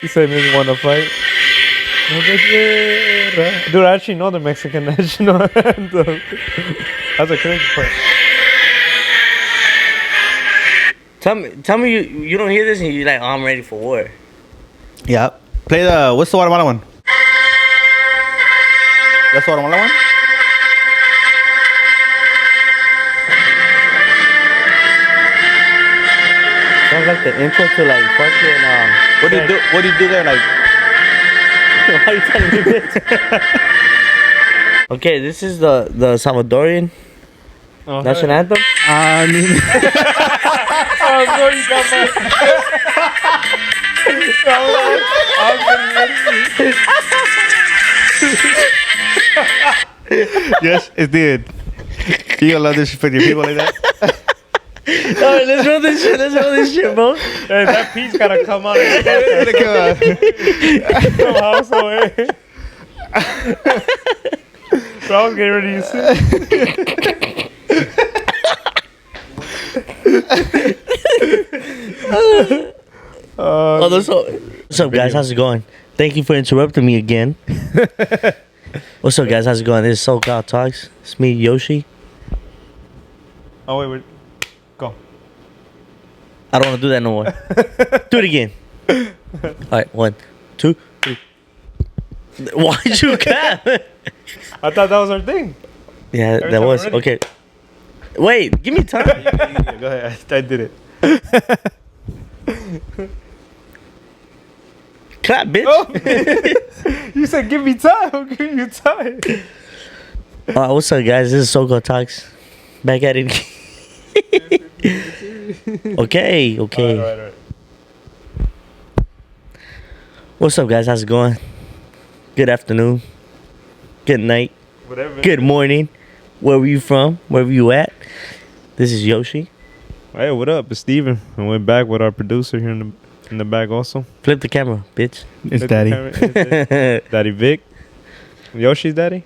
He said maybe want to fight. Dude, I actually know the Mexican national anthem. That's a crazy part. Tell me you don't hear this and you're like, oh, I'm ready for war. Yeah. Play the, what's the Guatemala one? That's the Guatemala one? Sounds like the intro to like fucking What do you do there? Like, why are you telling me this? Okay, this is the Salvadorian national anthem. I mean, Oh, no, you got my... yes, it did. You gonna love this for your people like that? Alright, let's roll this shit. Let's roll this shit, bro. Hey, that piece gotta come out of the house away. So I was getting ready to sing. What's up, guys? How's it going? Thank you for interrupting me again. What's up, guys? How's it going? This is SoCal Talks. It's me, Yoshi. Oh, wait. Go. I don't want to do that no more. Do it again. Alright, 1, 2, 3. Why'd you clap? I thought that was our thing. Yeah, Every that time was. we're ready. Okay. Wait, give me time. Go ahead. I did it. Clap, bitch. Oh. You said give me time. I'll give you time. What's up, guys? This is SoCal Talks. Back at it. Okay. All right. What's up, guys? How's it going? Good afternoon. Good night. Whatever. Good morning. Where were you from? Where were you at? This is Yoshi. Hey, what up? It's Steven. And we're back with our producer here in the back also. Flip the camera, bitch. It's Daddy. Daddy Vic. Yoshi's daddy?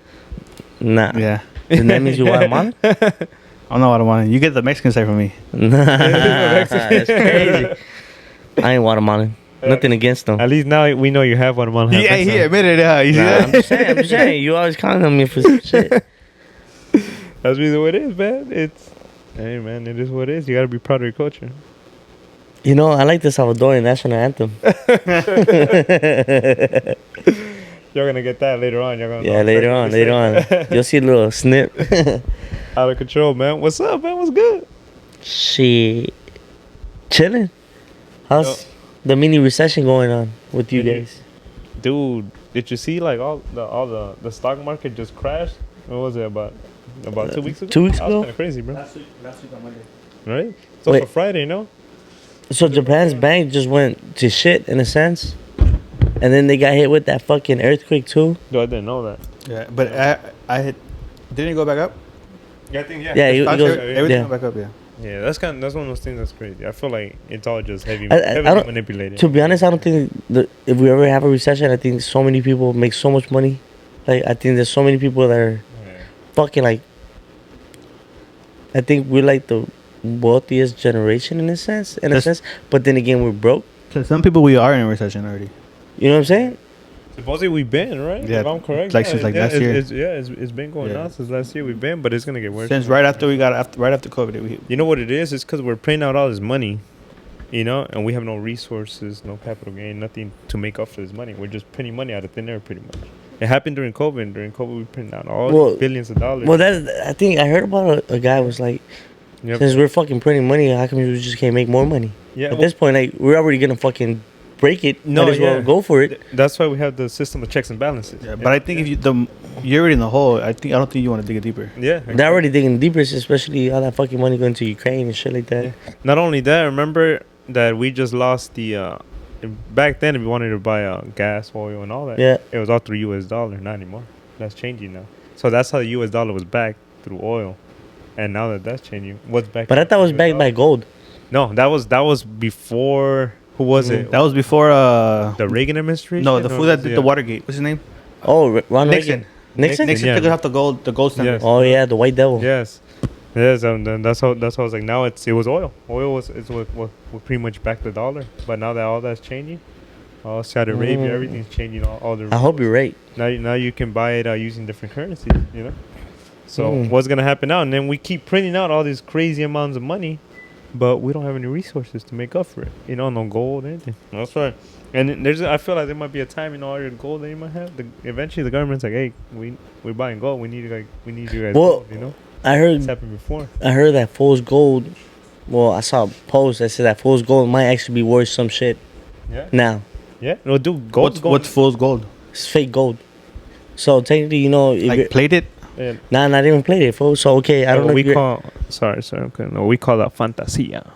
Nah. Yeah. Then that means you Guatemalan? I'm not Guatemalan. You get the Mexican side from me. Nah, that's crazy. I ain't Guatemalan. Nothing against them. At least now we know you have one month. Yeah, he admitted it. You see Nah, I'm that? just saying. You always counting on me for some shit. That's really what it is, man. Hey, man, it is what it is. You gotta be proud of your culture. You know, I like the Salvadorian national anthem. You're gonna get that later on. You're gonna Yeah, later on. You'll see a little snip. Out of control, man. What's up, man? What's good? Shit. Chilling. How's the mini recession going on with you guys? Dude, did you see like all the stock market just crashed? What was it about 2 weeks ago? 2 weeks That was ago? kind of crazy, bro. Last week on Monday. Right? It's also Friday, no? So Japan's bank just went to shit in a sense, and then they got hit with that fucking earthquake too. No, I didn't know that. Yeah, but didn't it go back up? Yeah, I think Yeah, Stocks, everything went back up, yeah. Yeah, that's one of those things that's crazy. I feel like it's all just heavy I don't- manipulated. To be honest, I don't think if we ever have a recession, I think so many people make so much money. Like I think there's so many people that are fucking like. I think we're like the wealthiest generation in a sense, but then again, we're broke. So some people we are in a recession already. You know what I'm saying? Supposedly we've been, right? Yeah, If I'm correct. like since last year. It's been going on since last year. We've been, but it's gonna get worse. Since right after COVID, You know what it is? It's because we're paying out all this money, and we have no resources, no capital gain, nothing to make up for this money. We're just printing money out of thin air, pretty much. It happened during COVID. During COVID, we printed out all billions of dollars. Well, I think I heard about a guy was like, since we're fucking printing money, how come we just can't make more money? Yeah. At this point, like we're already gonna fucking break it. Might as well go for it. That's why we have the system of checks and balances. Yeah, but I think if you're already in the hole, I don't think you want to dig it deeper. Yeah. They're already digging deeper, especially all that fucking money going to Ukraine and shit like that. Yeah. Not only that, remember that we just lost the. Back then, if you wanted to buy gas, oil, and all that, it was all through U.S. dollar. Not anymore. That's changing now. So that's how the U.S. dollar was backed through oil, and now that's changing. What's back? But I thought it was backed by gold. No, that was before. Who was it? That was before the Reagan administration. No, the fool that did the Watergate. What's his name? Oh, Ron Nixon. Nixon. Nixon took off the gold standard. Yes. Oh yeah, the white devil. Yes. And then that's how I was like. Now it was oil. Oil was what pretty much backed the dollar. But now that all that's changing, all Saudi Arabia, everything's changing. All the. I hope you're right. Now you can buy it using different currencies. You know. So what's gonna happen now? And then we keep printing out all these crazy amounts of money, but we don't have any resources to make up for it. You know, no gold, anything. That's right. And I feel like there might be a time, all your gold that you might have. Eventually, the government's like, hey, we're buying gold. We need you guys. Well, gold, you know. I heard it's happened before. I heard that fool's gold. Well, I saw a post that said that fool's gold might actually be worth some shit. Yeah. Now. Yeah. No, dude, gold. What's fool's gold? It's fake gold. So technically, if plated. Yeah. Nah, not even played it, fool. So okay, I don't know. We call okay. No, we call that fantasia.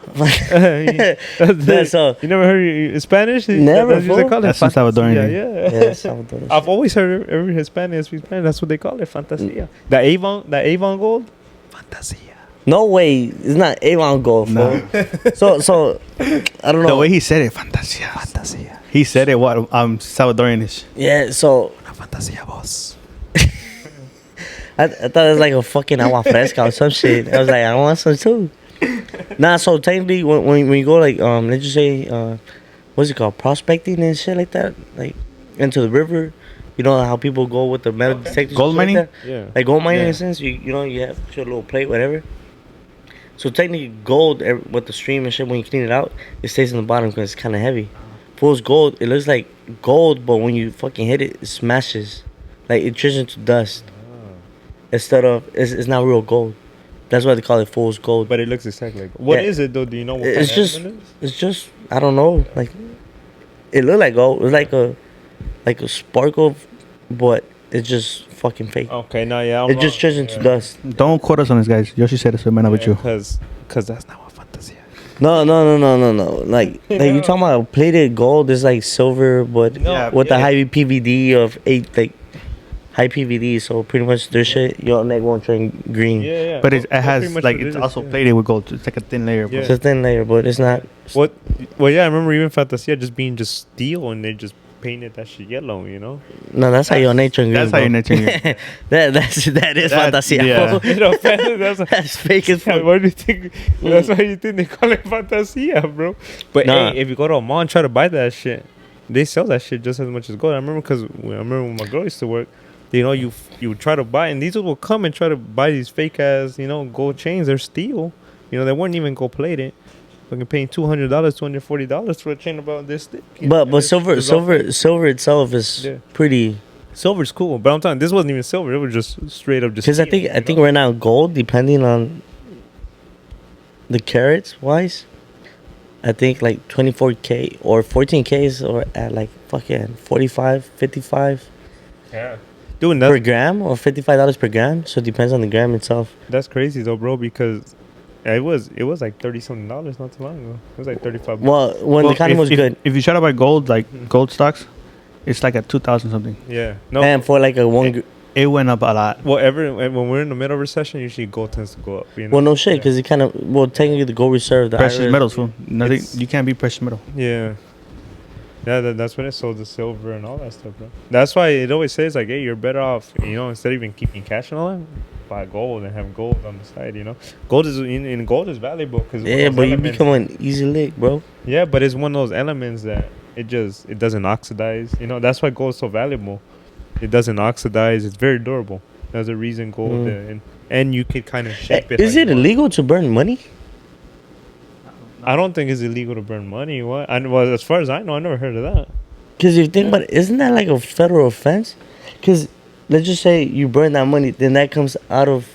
So you never heard Spanish? Never. That's Salvadorian. Yeah, Salvadorian. I've always heard every Hispanic speak Spanish. That's what they call it, fantasia. The Avon gold, fantasia. No way, it's not Avon gold. No. So I don't know. The way he said it, fantasia. He said it Salvadorianish. Yeah. So una fantasia, boss. I thought it was like a fucking agua fresca or some shit. I was like, I want some too. Nah, so technically, when you go like let's just say what's it called, prospecting and shit like that, like into the river, you know how people go with the metal detectors, gold mining, like like gold mining in a sense. You have your little plate, whatever. So technically, gold with the stream and shit, when you clean it out, it stays in the bottom because it's kind of heavy. Fool's gold, it looks like gold, but when you fucking hit it, it smashes, like it turns into dust. Instead of it's not real gold. That's why they call it fool's gold. But it looks exactly like gold. What is it though? Do you know what it's kind of element is? It's just I don't know. Like it looked like gold. It was like a sparkle, but it's just fucking fake. Okay, no, yeah. It just turns into dust. Don't quote us on this, guys. Yoshi said it, so it might not be true. Because that's not what fantasia. No. Like you talking about plated gold is like silver, but with the high PVD of 8 like. High PVD, so pretty much their shit, your neck won't turn green. Yeah. But it has like it's also plated with gold. It's like a thin layer. It's a thin layer, but it's not. What? Well, yeah, I remember even Fantasia just being steel, and they just painted that shit yellow. You know. No, that's how your nature turn green. That's how your nature turn green. that is Fantasia. Yeah. That's fake as fuck. Why do you think? That's why you think they call it Fantasia, bro. But hey, if you go to a mall and try to buy that shit, they sell that shit just as much as gold. I remember when my girl used to work. You know, you try to buy, and these will come and try to buy these fake ass, gold chains. They're steel. They weren't even gold plated. Fucking paying $200, $240 for a chain about this thick. But silver itself is pretty. Silver's cool, but I'm telling you, this wasn't even silver. It was just straight up just. Because I think right now gold, depending on the carats wise, I think like 24K or 14Ks or at like fucking 45, 55. Yeah. Dude, per gram or $55 per gram, so it depends on the gram itself. That's crazy though, bro, because it was like $30-something not too long ago. It was like $35. Well, when the economy was good. If you try to buy gold, like gold stocks, it's like at 2,000 something. Yeah, no. And for like it went up a lot. Well, when we're in the middle of recession, usually gold tends to go up. Well, no shit, because it kind of technically the gold reserve, the precious metals, fool. Nothing. You can't be precious metal. Yeah. Yeah, that's when it sold the silver and all that stuff, bro. That's why it always says, like, hey, you're better off, instead of even keeping cash and all that, buy gold and have gold on the side, Gold is valuable. Cause but you become an easy lick, bro. Yeah, but it's one of those elements that it doesn't oxidize. That's why gold is so valuable. It doesn't oxidize. It's very durable. There's a reason gold, and you could kind of shape it. Is it illegal to burn money? I don't think it's illegal to burn money. What? Well, as far as I know, I never heard of that. Because if you think about it, isn't that like a federal offense? Because let's just say you burn that money, then that comes out of,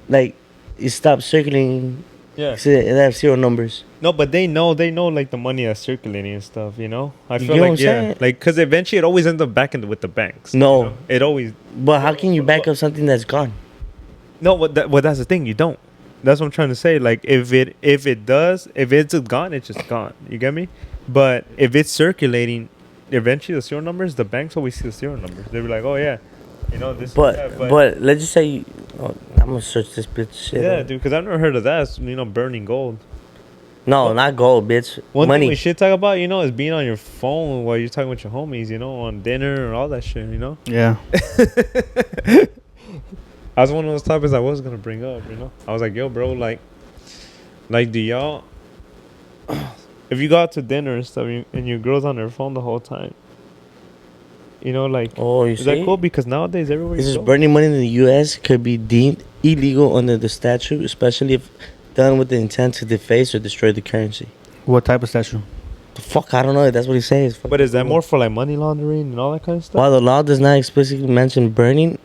like, it stops circulating. Yeah. So they have zero numbers. No, but they know like the money that's circulating and stuff. I feel like like because eventually it always ends up back with the banks. No, it always. But how can you back up something that's gone? No, but that's the thing. You don't. That's what I'm trying to say. Like if it's gone, it's just gone. You get me? But if it's circulating, eventually the serial numbers, the banks always see the serial numbers. They'll be like, oh yeah, this. But let's just say, I'm gonna search this bitch shit. Yeah, dude, because I've never heard of that. Burning gold. No, not gold, bitch. One money. thing we should talk about, is being on your phone while you're talking with your homies, on dinner and all that shit, Yeah. That's one of those topics I was gonna bring up, I was like, yo, bro, like do y'all if you go out to dinner and stuff, and your girl's on her phone the whole time, you know, like, Oh, you is see? that cool? Because nowadays everywhere This you is go, burning money in the U.S. could be deemed illegal under the statute, especially if done with the intent to deface or destroy the currency. What type of statue? The fuck, I don't know. That's what he says. but is that more for like money laundering and all that kind of stuff? While the law does not explicitly mention burning,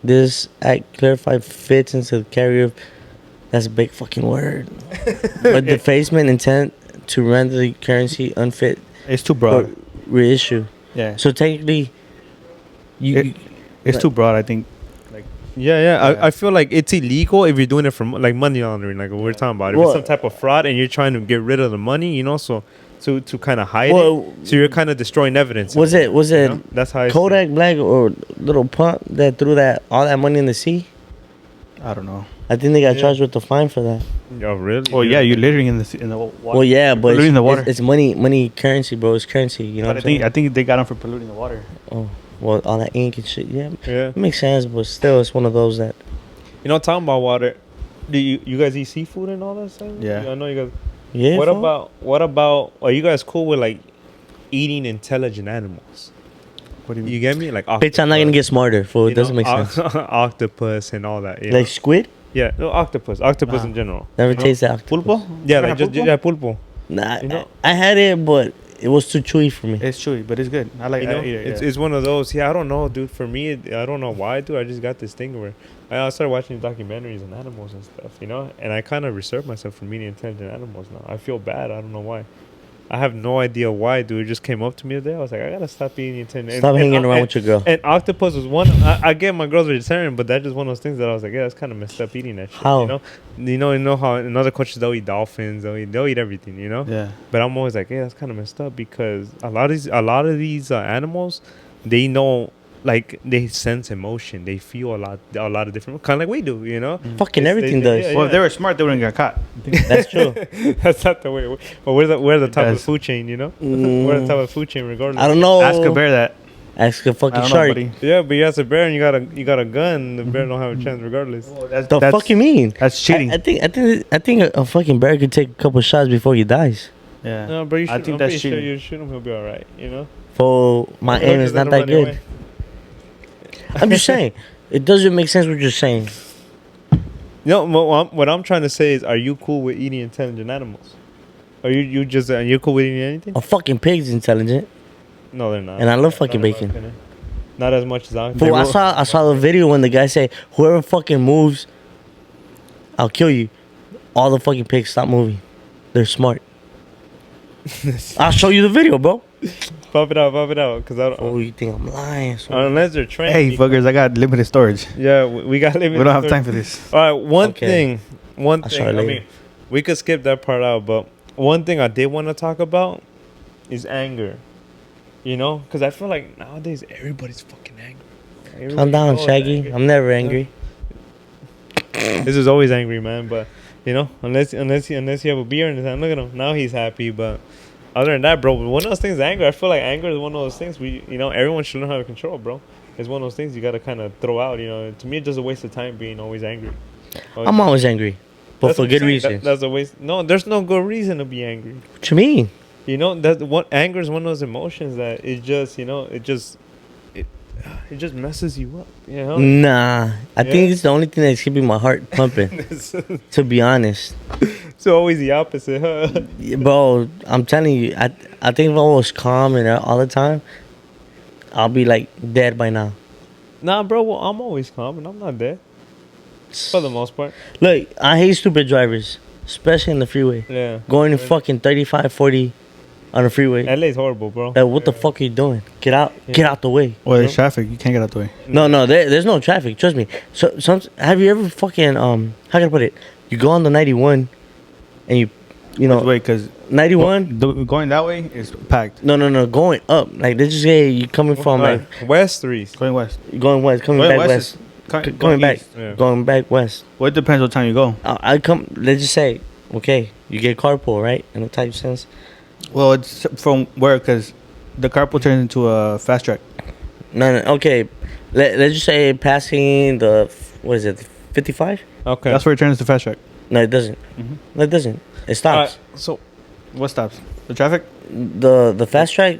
this act clarified fits into the category of that's a big fucking word. But defacement intent to render the currency unfit It's too or broad. reissue. Yeah. So technically, It's too broad, I think. Yeah. Yeah. I feel like it's illegal if you're doing it for like money laundering, like what we're talking about. If Well- it's some type of fraud and you're trying to get rid of the money, you know, so to kind of hide Well, it, so you're kind of destroying evidence. was it you know? That's how I see it. Kodak Black or Little Pump that threw all that money in the sea? I don't know. I think they got Yeah. charged with the fine for that. Oh, really? Well, yeah, you're littering in the water. Well, yeah, but polluting the water. it's money currency, bro. It's currency. You know But what I'm saying? I think they got him for polluting the water. Oh, well, all that ink and shit. Yeah, Yeah. it makes sense, but still, it's one of those that. You know, talking about water, do you guys eat seafood and all that stuff? Yeah. I know you guys. Yeah. What about? Are you guys cool with like eating intelligent animals? What do you mean? You get me? Like Bitch, I'm not gonna get smarter, fool. It you doesn't know, make sense. Octopus and all that. You Like know? squid? Yeah, no, octopus Nah. in general. Never You know? tasted octopus. Pulpo? Yeah, You like had just pulpo? yeah, pulpo. Nah, You know- I had it, but it was too chewy for me. It's chewy, but it's good. I like You know, I eat it. it's Yeah. it's one of those. Yeah, I don't know, dude. For me, I don't know why, dude. I just got this thing where I started watching documentaries on animals and stuff, you know. And I kind of reserve myself from eating intelligent animals now. I feel bad. I don't know why. I have no idea why, dude. It just came up to me today. I was like, I gotta stop eating intelligent. Stop hanging around with your girl. And octopus was one. I get my girl's vegetarian, but that's just one of those things that I was like, yeah, that's kind of messed up eating that shit. How? You know how in other countries they'll eat dolphins, they'll eat everything, you know. Yeah. But I'm always like, yeah, that's kind of messed up because a lot of these animals, they know, like they sense emotion, they feel a lot of different, kind of like we do, you know. Fucking everything does. yeah, Well, if they were smart, they wouldn't get caught. That's true. That's not the way. But we're the top of Because- the food chain, you know. Mm. We're the top of the food chain, regardless. I don't know. Ask a bear that. Ask a I fucking don't know, shark. buddy. Yeah, but you ask a bear and you got a gun. The bear don't have a chance, regardless. The fuck you mean? That's cheating. I think a fucking bear could take a couple shots before he dies. Yeah. No, but you should, I think I'm that's pretty sure cheating. you shoot him, he'll be all right. You know. For my aim is Just let not him that run good. away. I'm just saying. It doesn't make sense what you're saying. No, what I'm trying to say is, are you cool with eating intelligent animals? Are you just are you cool with eating anything? A fucking pig's intelligent. No, they're not. And I love Not fucking in my bacon. opinion. Not as much as I'm. Fool, I saw the video when the guy said, whoever fucking moves, I'll kill you. All the fucking pigs stop moving. They're smart. I'll show you the video, bro. Pop it out, cause I don't. Oh, you think I'm lying? So Unless they're trained. Hey, fuckers, I got limited storage. Yeah, we got limited. We don't have time for this. All right, one Okay. thing. One I'll thing. show you I later. mean, we could skip that part out, but one thing I did want to talk about is anger. You know, because I feel like nowadays everybody's fucking angry. calm Everybody down, knows Shaggy. angry. I'm never angry. This is always angry, man. But you know, unless you have a beer in his hand, look at him. Now he's happy, but other than that, bro, one of those things, anger. I feel like anger is one of those things everyone should learn how to control, bro. It's one of those things you gotta kind of throw out. You know, to me, it's just a waste of time being always angry. I'm always angry. But That's for what I'm good saying. reasons. That's a waste. No, there's no good reason to be angry. What you mean? You know, that what anger is one of those emotions that it just, it just messes you up. You know. Nah. I think Yeah. it's the only thing that's keeping my heart pumping, to be honest. It's always the opposite, huh? Yeah, bro, I'm telling you, I think if I was calm and all the time, I'll be like dead by now. Nah, bro. Well, I'm always calm and I'm not dead for the most part. Look, I hate stupid drivers, especially in the freeway. Yeah. Going to fucking 35, 40 on the freeway. LA's horrible, bro. Like, what the fuck are you doing? Get out the way. Well, there's traffic. You can't get out the way. No, there's no traffic. Trust me. So, have you ever fucking how can I put it? You go on the 91, and you know, Wait, because 91. going that way is packed. No, going up. Like let's just say you coming from like West threes. Going west. going west, coming back west, going back, east. Yeah. going back west. Well, it depends what time you go. I come. Let's just say, okay, you get carpool, right? In the type sense. Well, it's from where? Because the carpool turns into a fast track. No, okay. Let's just say passing the what is it, 55? Okay. That's where it turns to fast track. No, it doesn't. Mhm. No, it doesn't. It stops. So What stops? The traffic? The fast track,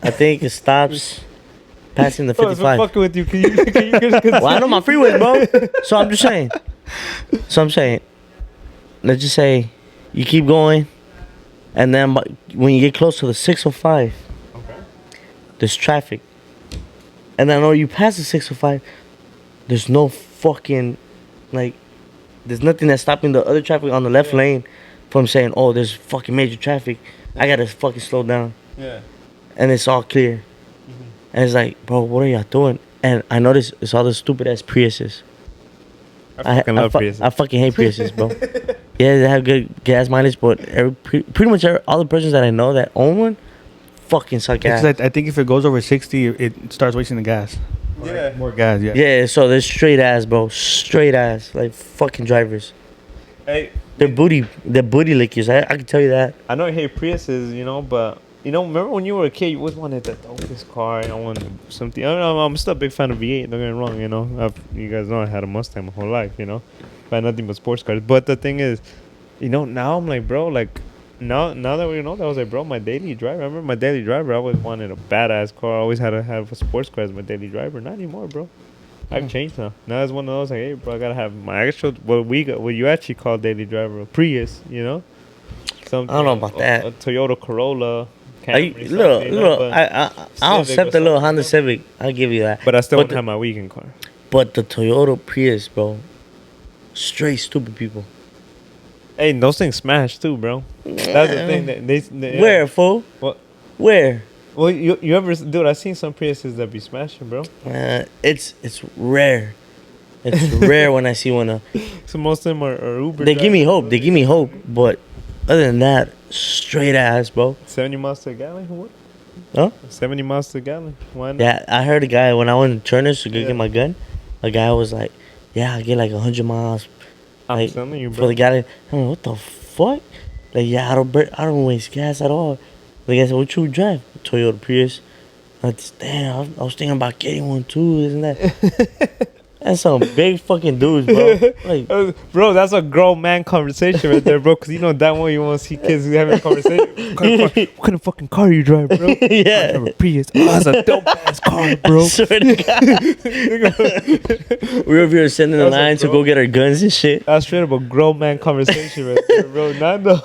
I think it stops passing the 55. I'm fucking with you. Can you Well, I know my freeways, bro. So I'm just saying. Let's just say you keep going, and then when you get close to the 605, there's traffic. And I know you pass the 605, there's no fucking, like, there's nothing that's stopping the other traffic on the left lane from saying, oh, there's fucking major traffic. I gotta fucking slow down. Yeah. And it's all clear. And it's like, bro, what are y'all doing? And I noticed it's all the stupid ass Priuses. I fucking love Priuses. I fucking hate Priuses, bro. Yeah, they have good gas mileage, but pretty much all the persons that I know that own one fucking suck ass. I think if it goes over 60, it starts wasting the gas. Yeah. More gas, yeah. Yeah, so they're straight ass, bro. Straight ass. Like fucking drivers. Hey, They're booty lickers. I can tell you that. I know you hate Priuses, you know, but remember when you were a kid, you always wanted the dopest car. I wanted something. I don't know, I'm still a big fan of V8. Don't get me wrong, you know. You guys know I had a Mustang my whole life, you know. But nothing but sports cars. But the thing is, now I'm like, bro, like, now that we know that, I was like, bro, my daily driver. I remember my daily driver. I always wanted a badass car. I always had to have a sports car as my daily driver. Not anymore, bro. I've changed now. Now it's one of those like, hey, bro, I gotta have my actual what you actually call daily driver, a Prius, you know. Something, I don't know about that. A Toyota Corolla. Look, I'll accept the little Honda Civic. I'll give you that. But I still won't have my weekend car. But the Toyota Prius, bro, straight stupid people. Hey, those things smash too, bro. That's the thing that they Where, fool? What? Where? Well, you ever, dude? I've seen some Priuses that be smashing, bro. It's rare. It's rare when I see one. So most of them are Uber. They give me hope. They give me hope. But other than that, straight ass, bro. 70 miles to a gallon. What? Huh? 70 miles to a gallon. Why not? Yeah, I heard a guy when I went to Turner's to go get my gun. A guy was like, "Yeah, I get like 100 miles." I'm Like, telling you, bro. for the gallon. I'm like, what the fuck? Like, yeah, I don't waste gas at all. The guy said, what you drive? Toyota Prius. I said, damn, I was thinking about getting one too, isn't that? That's some big fucking dudes, bro. Like, bro, that's a grown man conversation right there, bro. Because you know that one you want to see kids having a conversation. What kind of fucking car you drive, bro? Yeah. I drive a Prius. Oh, that's a dope ass car, bro. Swear to God. We were over here sending the line to go get our guns and shit. That's straight up a grown man conversation right there, bro. Nando.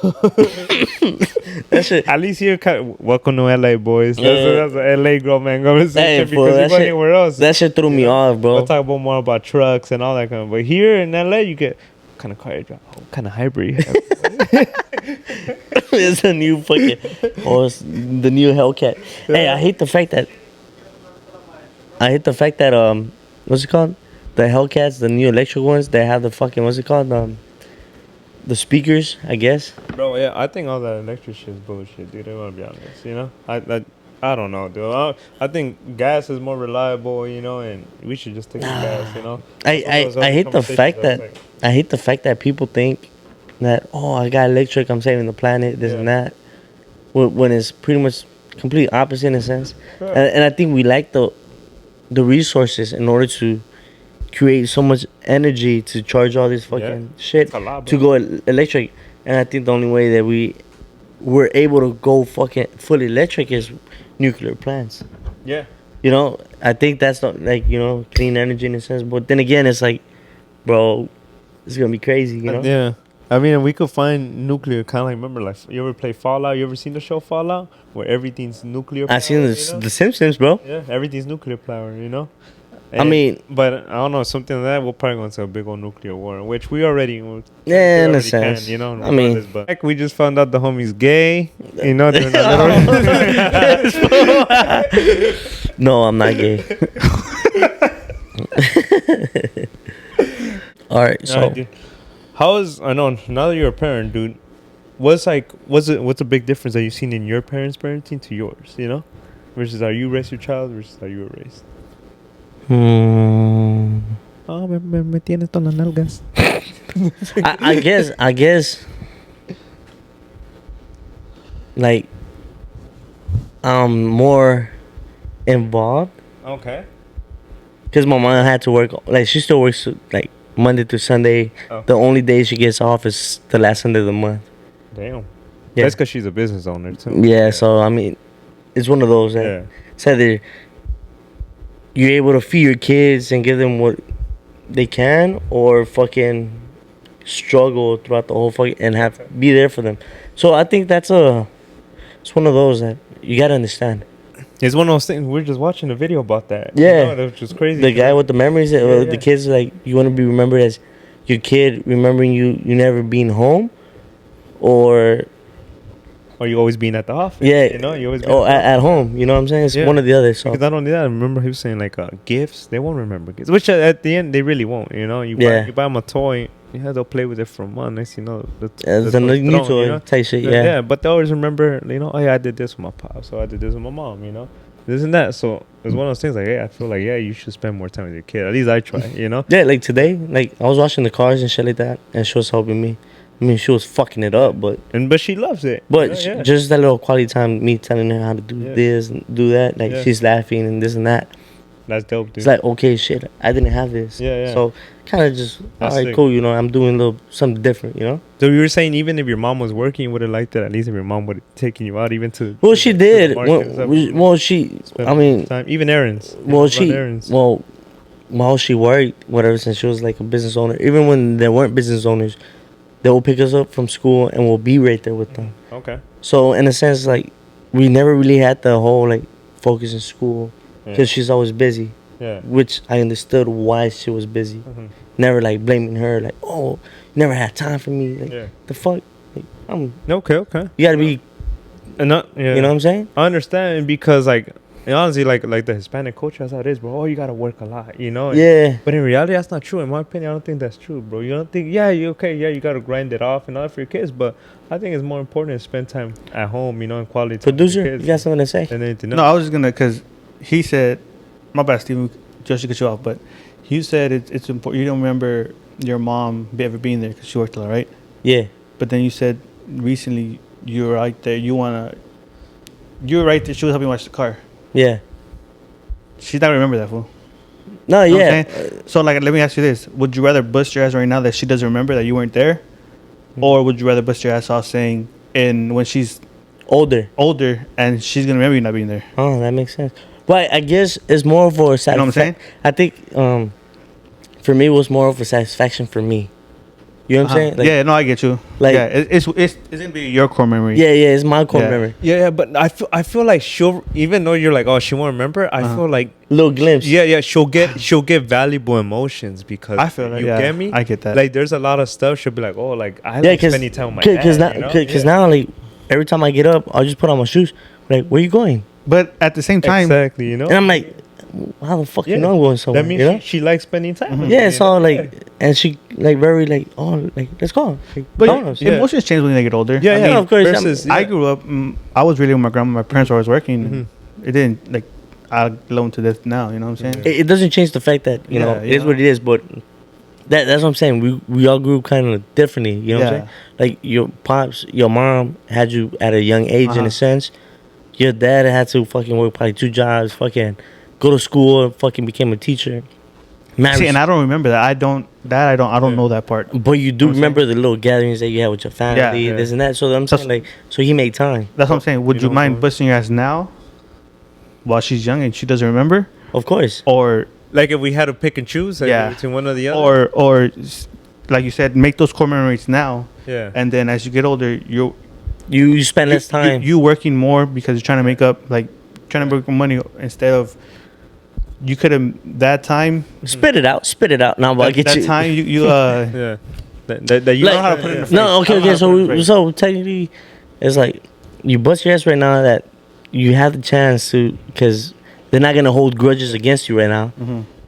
That shit. At least here, welcome to LA, boys. That's a LA grown man conversation. Hey, because you go anywhere else. That shit threw me off, bro. We'll talk about more about trucks and all that kind of. But here in LA, you get what kind of car you drive? What kind of hybrid you have? It's a new fucking, it's the new Hellcat. Hey, I hate the fact that what's it called? The Hellcats, the new electric ones, they have the fucking, what's it called? The speakers, I guess. Bro, yeah, I think all that electric shit is bullshit, dude. I want to be honest, you know. I don't know, dude. I think gas is more reliable, you know, and we should just take the gas, you know. I hate the fact that people think that, oh, I got electric, I'm saving the planet, this and that, when it's pretty much complete opposite in a sense. Yeah. And I think we lack the resources in order to create so much energy to charge all this fucking shit to go electric. And I think the only way that we're able to go fucking fully electric is nuclear plants. Yeah. You know, I think that's not like, you know, clean energy in a sense. But then again, it's like, bro, it's gonna be crazy, you know? Yeah. I mean, we could find nuclear kind of like, remember, like, you ever play Fallout? You ever seen the show Fallout? Where everything's nuclear power? I seen the Simpsons, bro. Yeah, everything's nuclear power, you know? I mean, but I don't know, something like that, we'll probably go into a big old nuclear war, which we already, in a sense, you know. I mean, but like, we just found out the homie's gay, you know. No, I'm not gay. All right, so I know now that you're a parent, dude. What's a big difference that you've seen in your parents' parenting to yours, you know, versus how you raised your child versus how you were raised. Oh, me tienes todas las nalgas. I guess like I'm more involved. Okay. Cause my mom had to work, like she still works like Monday to Sunday. Oh. The only day she gets off is the last Sunday of the month. Damn. Yeah. That's because she's a business owner too. Yeah, so I mean, it's one of those that it's either you're able to feed your kids and give them what they can, or fucking struggle throughout the whole fucking and have be there for them. So I think it's one of those that you gotta understand. It's one of those things. We're just watching a video about that. Yeah, you know, that was just crazy. The guy with the memories, the kids, like, you want to be remembered as your kid remembering you never being home, or you always being at the office. Yeah, you know, you always at home. You know what I'm saying? It's one or the other. So because not only that, I remember he was saying like gifts. They won't remember gifts, which at the end they really won't. You know, you buy them a toy. Yeah, they'll play with it for a month. Next, you know, the new toy, you know? Type shit. Yeah, but they always remember. You know, oh yeah, I did this with my pop, so I did this with my mom. You know, this and that. So it's one of those things. Like, I feel like you should spend more time with your kid. At least I try. You know. Yeah, like today, like I was washing the cars and shit like that, and she was helping me. I mean, she was fucking it up, but she loves it. But just that little quality time, me telling her how to do this and do that, like she's laughing and this and that. That's dope, dude. It's like, okay, shit, I didn't have this. Yeah. So kind of just, all right, sick. Cool, you know, I'm doing something different, you know. So you were saying even if your mom was working, you would have liked it. At least if your mom would have taken you out, even to. Well, she did. Well, she. I mean, time. Even errands. Well, while she worked, whatever, since she was like a business owner, even when there weren't business owners, they will pick us up from school and we'll be right there with them. Okay. So in a sense, like, we never really had the whole like focus in school because she's always busy. Yeah. Which I understood why she was busy. Mm-hmm. Never like blaming her, like, oh, you never had time for me. Like, the fuck. Like, I'm okay. You gotta be. You know what I'm saying? I understand, because like. And honestly, like the Hispanic culture, that's how it is, bro. Oh, you gotta work a lot, you know. Yeah. But in reality, that's not true. In my opinion, I don't think that's true, bro. You don't think? You gotta grind it off and all for your kids. But I think it's more important to spend time at home, you know, and quality time. Producer, you got something to say? And anything else. No, I was just gonna, cause he said, my bad, Steven, just to cut you off, but you said it's important. You don't remember your mom ever being there because she worked a lot, right? Yeah. But then you said recently you were right there. You were right there. She was helping wash the car. Yeah. She's not remember that, fool. No, you know so, like, let me ask you this. Would you rather bust your ass right now that she doesn't remember that you weren't there? Mm-hmm. Or would you rather bust your ass off saying, and when she's older, and she's going to remember you not being there? Oh, that makes sense. But I guess it's more for satisfaction. You know what I'm saying? I think, for me, it was more of a satisfaction for me. You know what I'm saying? Like, yeah, no, I get you. Like, it's gonna be your core memory. Yeah, it's my core memory. Yeah, but I feel like she'll, even though you're like, oh, she won't remember. I feel like little glimpse. Yeah, she'll get valuable emotions, because I feel like, you get me. I get that. Like, there's a lot of stuff she'll be like, oh, like I like spending time with my dad. Because now, like, every time I get up, I'll just put on my shoes. Like, where you going? But at the same time, exactly, you know. And I'm like, how the fuck you know I'm going somewhere? That means you know? she likes spending time. Mm-hmm. Yeah, so like, and she like very like, oh, like, let's go. Like, but emotions change when they get older. Yeah, I mean, of course. I grew up. I was really with my grandma. My parents were always working. Mm-hmm. It didn't like. I alone to death now. You know what I'm saying? It doesn't change the fact that you know it is what it is. But that's what I'm saying. We all grew kind of differently. You know what I'm saying? Like, your pops, your mom had you at a young age in a sense. Your dad had to fucking work probably 2 jobs. Fucking go to school and fucking became a teacher. See, and I don't remember that. I don't know that part. But you do remember the little gatherings that you had with your family, this and that. So I'm saying, like, so he made time. That's what I'm saying. Would you mind busting your ass now, while she's young and she doesn't remember? Of course. Or like, if we had to pick and choose, like, between one or the other. Or like you said, make those core memories now. Yeah. And then as you get older, you spend less time. You working more because you're trying to make up, like, trying to make money instead of. You could have that time. Spit it out. Now, but I get you. That time you yeah. That you know how to put it in the phrase. No, okay. So technically, it's like you bust your ass right now that you have the chance to, because they're not gonna hold grudges against you right now,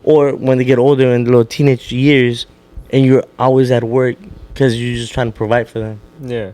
or when they get older in the little teenage years, and you're always at work because you're just trying to provide for them. Yeah.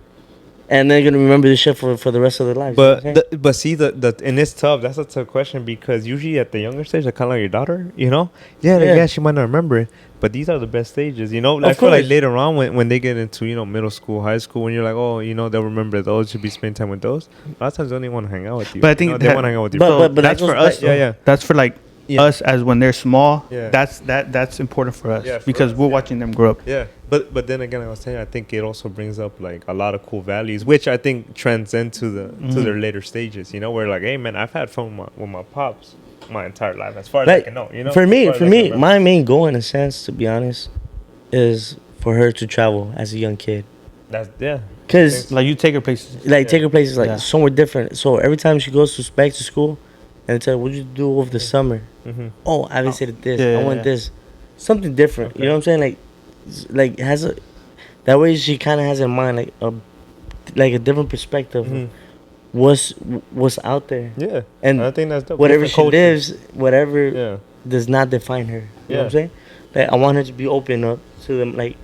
And they're gonna remember this shit for the rest of their lives. But see, and it's tough. That's a tough question, because usually at the younger stage, they're kind of like your daughter, you know. Yeah, she might not remember it, but these are the best stages, you know. I feel like later on when they get into, you know, middle school, high school, when you're like, oh, you know, they'll remember those. Should be spending time with those. A lot of times they don't even want to hang out with you. But I think they want to hang out with you. But that's for us. Yeah. That's for, like, us as when they're small. Yeah. That's important for us because we're watching them grow up. Yeah, but then again, I was saying I think it also brings up like a lot of cool values, which I think transcend to their later stages. You know, where like, hey man, I've had fun with my pops my entire life, as far as I can know. You know, for me, my main goal, in a sense, to be honest, is for her to travel as a young kid. Because like you take her places, take her places somewhere different. So every time she goes back to school, and they tell her, "What'd you do over the summer?" Oh, I visited this. I went this, something different. Okay. You know what I'm saying? Like has a that way she kind of has in mind like a different perspective. What's out there? Yeah, and I think that's dope. Whatever she lives, does not define her. You know what I'm saying? Like I want her to be open up to them, like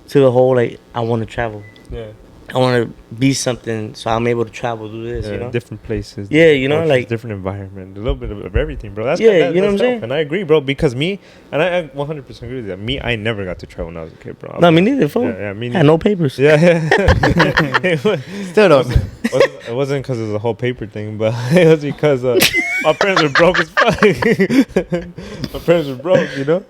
to the whole like I want to travel. Yeah. I want to be something, so I'm able to travel, do this, you know? Different places. Yeah, you know, like... different environment, a little bit of everything, bro. That's you know what I'm saying? And I agree, bro, because me, and I 100% agree with that. Me, I never got to travel when I was a kid, bro. No, me neither, fool. Yeah, me neither. I had no papers. Yeah. Still don't. It wasn't because of the whole paper thing, but it was because my parents were broke as fuck. My parents were broke, you know?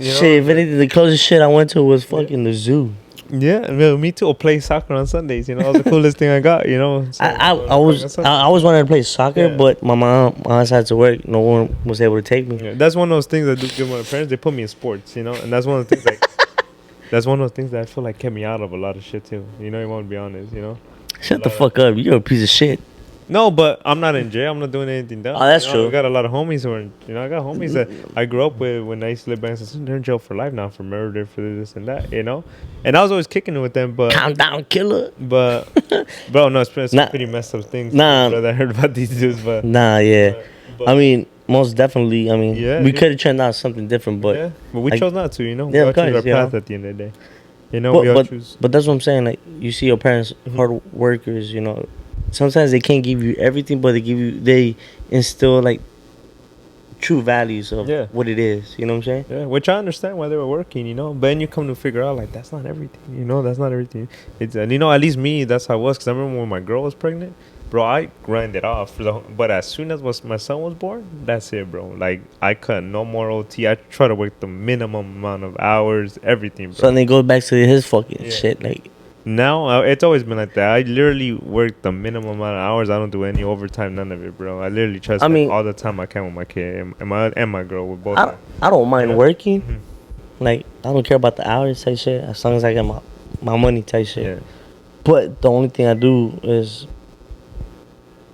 Shit, if anything, the closest shit I went to was fucking the zoo. Yeah, me too. I'll play soccer on Sundays. You know, that was the coolest thing I got. You know, so, I always wanted to play soccer, but my mom had to work. No one was able to take me. Yeah, that's one of those things I do give my parents. They put me in sports, you know, and that's one of the things that's one of those things that I feel like kept me out of a lot of shit too. You know, you want to be honest. You know, shut the fuck up. You're a piece of shit. No, but I'm not in jail. I'm not doing anything dumb. Oh, that's true. I got a lot of homies who are, I got homies that I grew up with when I used to live back in San. They're in jail for life now for murder, for this and that, you know? And I was always kicking it with them, but... Countdown killer. But, bro, no, it's pretty messed up things. That I heard about these dudes, but... But, I mean, most definitely, we could have turned out something different, but... Yeah, but we chose not to, you know? Yeah, we chose our path at the end of the day. You know, we all choose... But that's what I'm saying, like, you see your parents, hard workers, you know... Sometimes they can't give you everything, but they instill like true values of what it is. You know what I'm saying? Yeah, which I understand why they were working, you know. But then you come to figure out like that's not everything, you know. That's not everything. It's and you know, at least me, that's how I was. Cause I remember when my girl was pregnant, bro. I grinded off but as soon as my son was born, that's it, bro. Like I cut no more OT. I try to work the minimum amount of hours, everything, bro. So then it goes back to his fucking shit, like. Now, it's always been like that. I literally work the minimum amount of hours. I don't do any overtime, none of it, bro. I literally try to spend all the time I can with my kid and my girl. With both. I don't mind working. Like, I don't care about the hours type shit as long as I get my money type shit. Yeah. But the only thing I do is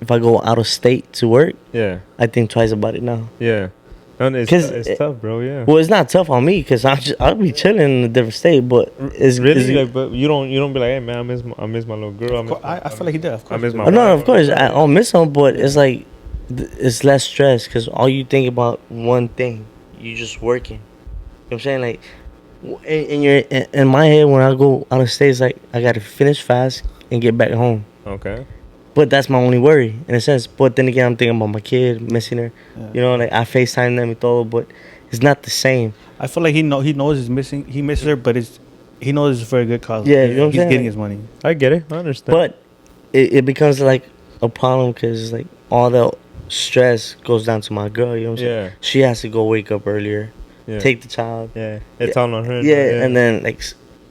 if I go out of state to work, I think twice about it now. Yeah. And it's tough, bro. Yeah. Well, it's not tough on me because I'll be chilling in a different state, but it's really like. But you don't be like, hey man, I miss my little girl. I feel like he did. Of course. I miss my. No, of course I don't miss them, but it's like it's less stress because all you think about one thing, you just working. You know what I'm saying? Like in my head when I go out of state, it's like I gotta finish fast and get back home. Okay. But that's my only worry in a sense. But then again, I'm thinking about my kid, missing her. Yeah. You know, like I FaceTime them and all, but it's not the same. I feel like he knows he's missing. He misses her, but he knows it's for a good cause. Yeah, you know what I'm saying? He's getting his money. I get it. I understand. But it becomes like a problem because like all the stress goes down to my girl. You know what I'm saying? Yeah. She has to go wake up earlier, take the child. Yeah, it's all on her. Yeah, and then like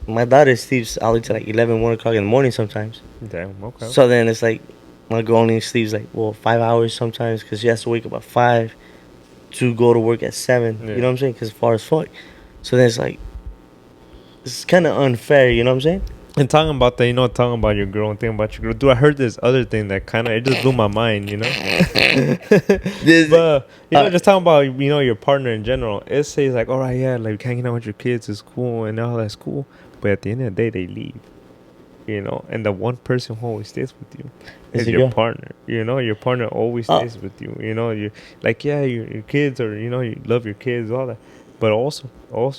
my daughter sleeps all the way to like 11, 1 o'clock in the morning sometimes. Damn. Okay. So then it's like. My girl only sleeps like 5 hours sometimes because she has to wake up at 5 to go to work at 7. Yeah. You know what I'm saying? Because far as fuck. So then it's like it's kind of unfair. You know what I'm saying? And talking about that, you know, talking about your girl and thinking about your girl, dude, I heard this other thing that kind of it just blew my mind. You know, but just talking about your partner in general. It says like, all right, yeah, like hanging out with your kids is cool and all that's cool, but at the end of the day, they leave. You know, and the one person who always stays with you is your partner. You know, your partner always stays with you. You know, you like, your kids, or you love your kids, all that. But also,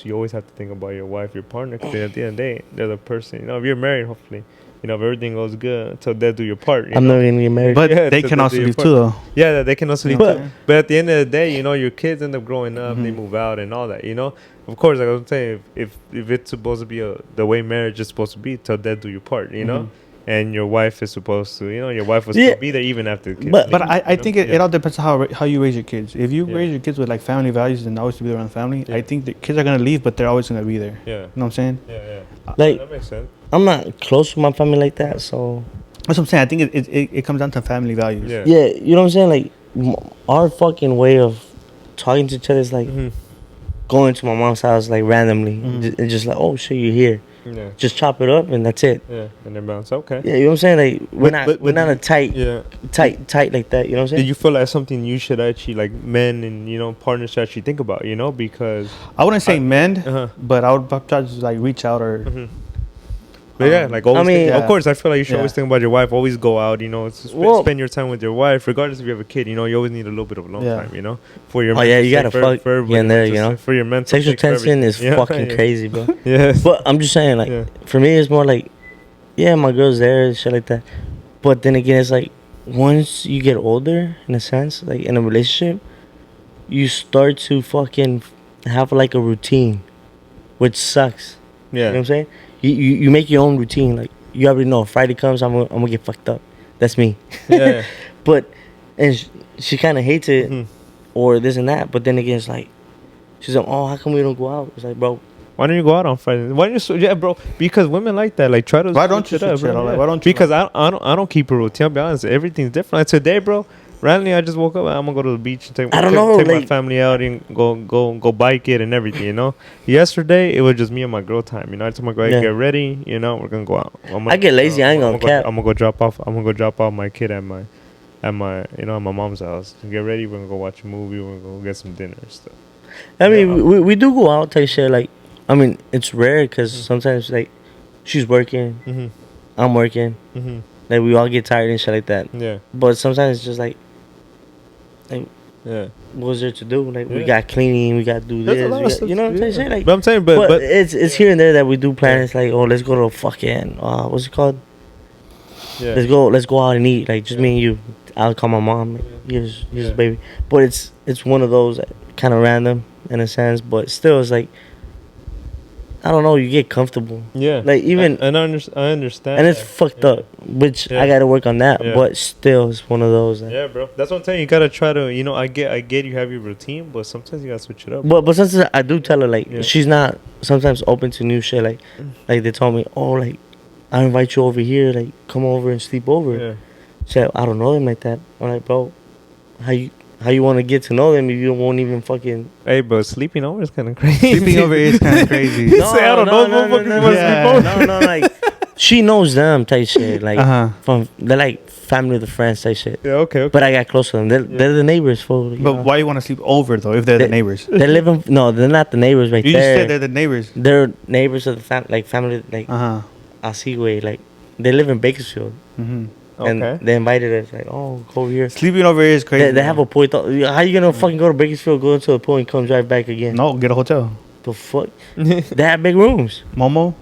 you always have to think about your wife, your partner, because at the end of the day, they're the person. You know, if you're married, hopefully, if everything goes good, until they do your part. I'm not gonna get married, but they can also leave too, though. Yeah, they can also leave too. But at the end of the day, your kids end up growing up, they move out and all that. Of course, like I was saying, if it's supposed to be the way marriage is supposed to be, till death do your part, and your wife is supposed to, your wife will still be there even after the kids. But I think it all depends on how you raise your kids. If you raise your kids with like family values and always to be around family, I think the kids are gonna leave, but they're always gonna be there. Yeah. You know what I'm saying? Yeah. Like, that makes sense. I'm not close to my family like that, so. That's what I'm saying. I think it comes down to family values. Yeah. Yeah, you know what I'm saying? Like, our fucking way of talking to each other is like going to my mom's house like randomly and just like, oh shit, you're here. Yeah. Just chop it up and that's it. Yeah, and then bounce. Okay. Yeah, you know what I'm saying? Like, we're not a tight like that. You know what I'm saying? Did you feel like something you should actually, like, men and partners should actually think about? Because I wouldn't say mend, but I would try to like reach out or. But yeah, like always. Of course, I feel like you should always think about your wife. Always go out. Spend your time with your wife, regardless if you have a kid. You always need a little bit of alone time. For your. Oh yeah, you gotta fuck for in there. For your mental. Sexual tension is fucking crazy, bro. Yeah. But I'm just saying, like, for me, it's more like, yeah, my girl's there and shit like that. But then again, it's like once you get older, in a sense, like in a relationship, you start to fucking have like a routine, which sucks. Yeah. You know what I'm saying? You make your own routine. Like, you already know, Friday comes, I'm gonna get fucked up. That's me. Yeah. But, and she kind of hates it, or this and that. But then again, it's like, she's like, oh, how come we don't go out? It's like, bro, why don't you go out on Friday? Why don't you? Yeah, bro. Because women like that. Like, try to. Why don't you switch it up? Why don't you? Because I don't keep a routine. I'll be honest. Everything's different. Like today, bro. Randomly, I just woke up. I'm gonna go to the beach and take my family out and go bike it and everything. Yesterday it was just me and my girl time. I told my girl, get ready. We're gonna go out. I get lazy. I ain't gonna cap. I'm gonna go drop off my kid at my mom's house. Get ready. We're gonna go watch a movie. We're gonna go get some dinner and stuff. I mean, we do go out type shit. Like, I mean, it's rare because sometimes like she's working, I'm working. Like, we all get tired and shit like that. Yeah. But sometimes it's just like. Yeah. What was there to do? Like, we got cleaning, we got to do this. You know what I'm saying? Like, but I'm saying, but it's here and there that we do plans. Like, oh, let's go to a fucking what's it called? Yeah. Let's go out and eat. Like, just me and you. I'll call my mom. Like, here's the baby. But it's one of those kind of random in a sense. But still, it's like, I don't know. You get comfortable. Yeah. Like, even I understand. And it's fucked up, which I gotta work on that. Yeah. But still, it's one of those. Yeah, bro. That's what I'm saying. You gotta try to. I get you have your routine, but sometimes you gotta switch it up. But sometimes I do tell her, like, she's not sometimes open to new shit. Like they told me, oh, like, I invite you over here. Like, come over and sleep over. Yeah. So I don't know them like that. I'm like, bro, how you want to get to know them if you won't even fucking... Hey, but sleeping over is kind of crazy. Sleeping over is kind of crazy. I don't know. No, like, she knows them type shit. Like, they're like family of the friends type shit. Yeah, okay. But I got close to them. They're the neighbors, fool. But why you want to sleep over, though, if they're the neighbors? They're living... No, they're not the neighbors right there. You just said they're the neighbors. They're neighbors of the family, like, Asigwe. Like, they live in Bakersfield. And they invited us, like, oh, go over here. Sleeping over here is crazy. They have a pool. How you gonna fucking go to Bakersfield, go into a pool, and come drive back again? No, get a hotel. The fuck? They have big rooms. Momo?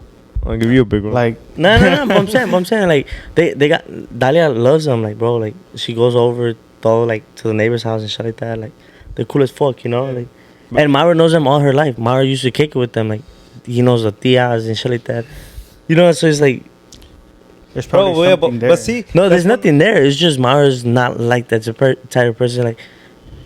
I'll give you a big room. Like, no. But I'm saying, like, they got... Dalia loves them, like, bro. Like, she goes over, like, to the neighbor's house and shit like that. Like, they're cool as fuck, Like, and Mara knows them all her life. Mara used to kick it with them. Like, he knows the tias and shit like that. So it's like... There's probably something there. But see, no, there's nothing there. It's just Mara's not like that type of person.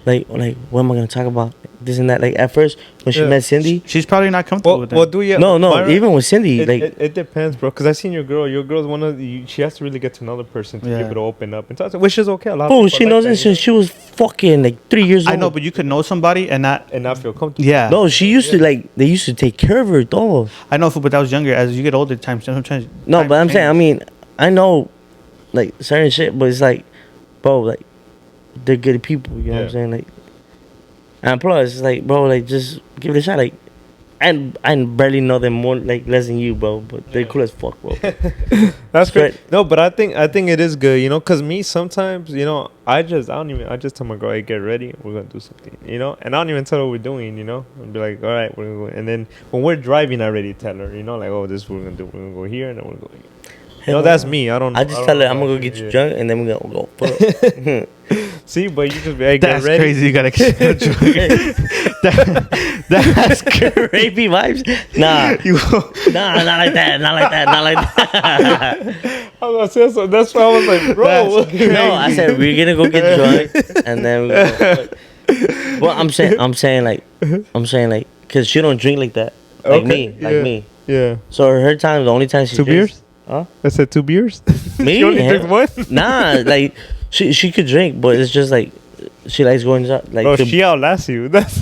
Like, what am I gonna talk about? This and that. Like, at first when she met Cindy, she's probably not comfortable with that. Well, do you? No. Myra, even with Cindy, it depends, bro. Because I seen your girl. Your girl's one of she has to really get to another person to be able to open up and talk. Which is okay. She knows it since she was fucking like 3 years old. I know, but you could know somebody and not feel comfortable. Yeah. No, she used to they used to take care of her though. I know, but that was younger. As you get older, sometimes. No, but I'm saying, I mean, I know, like, certain shit, but it's like, bro, like, they're good people, you know what I'm saying? Like, and plus, it's like, bro, like, just give it a shot. Like, I barely know them more, like, less than you, bro, but they're cool as fuck, bro. That's great. No, but I think it is good, because me sometimes, I just tell my girl, hey, get ready, we're gonna do something, and I don't even tell her what we're doing, I'll be like, all right, we're gonna go, and then when we're driving, I already tell her, like, oh, this is what we're gonna do, we're gonna go here, and then we're gonna go here. No, that's me. I just tell her I'm gonna go get you drunk and then we're gonna go fuck. See, but you just be, hey, get that's ready. Crazy. You gotta get drunk. That's Rapey vibes? Nah. Nah, not like that. Not like that. Not like that. I was gonna say so. That's why I was like, bro. No, I said we're gonna go get drunk and then we go. Well, I'm saying like, cause she don't drink like that, like me. Yeah. So her time, the only time she 2 drinks, beers? Huh? I said 2 beers. Me? She only drinks one. Nah, like she could drink, but it's just like she likes going out. Like Bro, she outlasts you. That's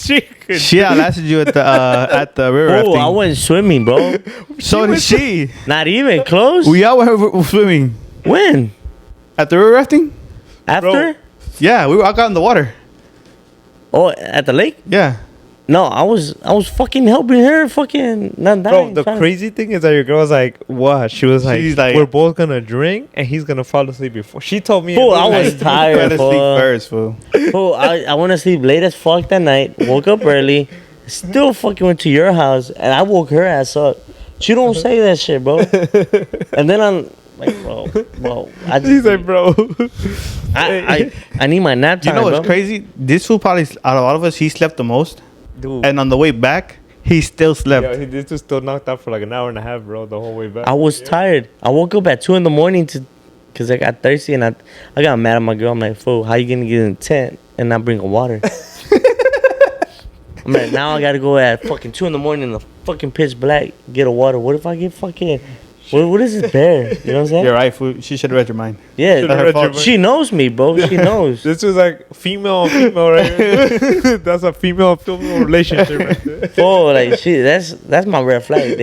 she could. She outlasted you at the river rafting. I went swimming, bro. So did she. Not even close. We all were swimming. When? At the river rafting? After? Bro. Yeah, we were all got in the water. Oh, at the lake? Yeah. No, I was fucking helping her fucking not dying. Bro, the crazy thing is that your girl was like, what? She was like, we're both gonna drink and he's gonna fall asleep before. She told me. Fool, I was tired, to sleep first, fool. Fool, I went to sleep late as fuck that night. Woke up early. Still fucking went to your house and I woke her ass up. She don't say that shit, bro. And then I'm like, bro. He's like, bro. I need my nap time, You know what's bro. crazy? This fool probably, out of all of us, he slept the most. Dude. And on the way back, he still slept. Yeah, this was still knocked out for like an hour and a half, bro, the whole way back. I was tired. I woke up at 2 in the morning because I got thirsty and I got mad at my girl. I'm like, fool, how you gonna get in the tent and not bring a water? I'm like, now I gotta go at fucking 2 in the morning in the fucking pitch black, get a water. What if I get fucking... What is this bear? You know what I'm saying? You're right, fool. She should have read your mind. Yeah, she knows me, bro. She knows. This was like female on female, right here. That's a female relationship right there. Oh, like that's my red flag.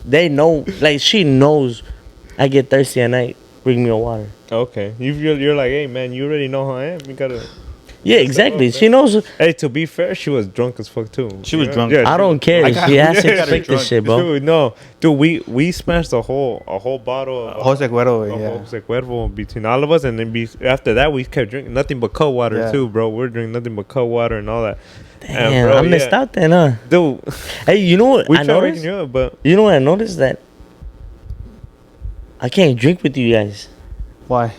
They know, like she knows I get thirsty at night. Bring me a water. Okay. You're like, hey, man, you already know who I am. You gotta... Yeah, exactly. She knows. Hey, to be fair, she was drunk as fuck too. She was drunk. Yeah, I don't care. She has to expect this shit, bro. Dude, no, dude, we smashed a whole bottle of Jose Cuervo, yeah. Jose Cuervo between all of us, and then after that we kept drinking nothing but cold water too, bro. We're drinking nothing but cold water and all that. Damn, and, bro, I missed out then, huh? Dude, hey, you know what we I tried noticed? waking you up, but You know what I noticed, that I can't drink with you guys. Why?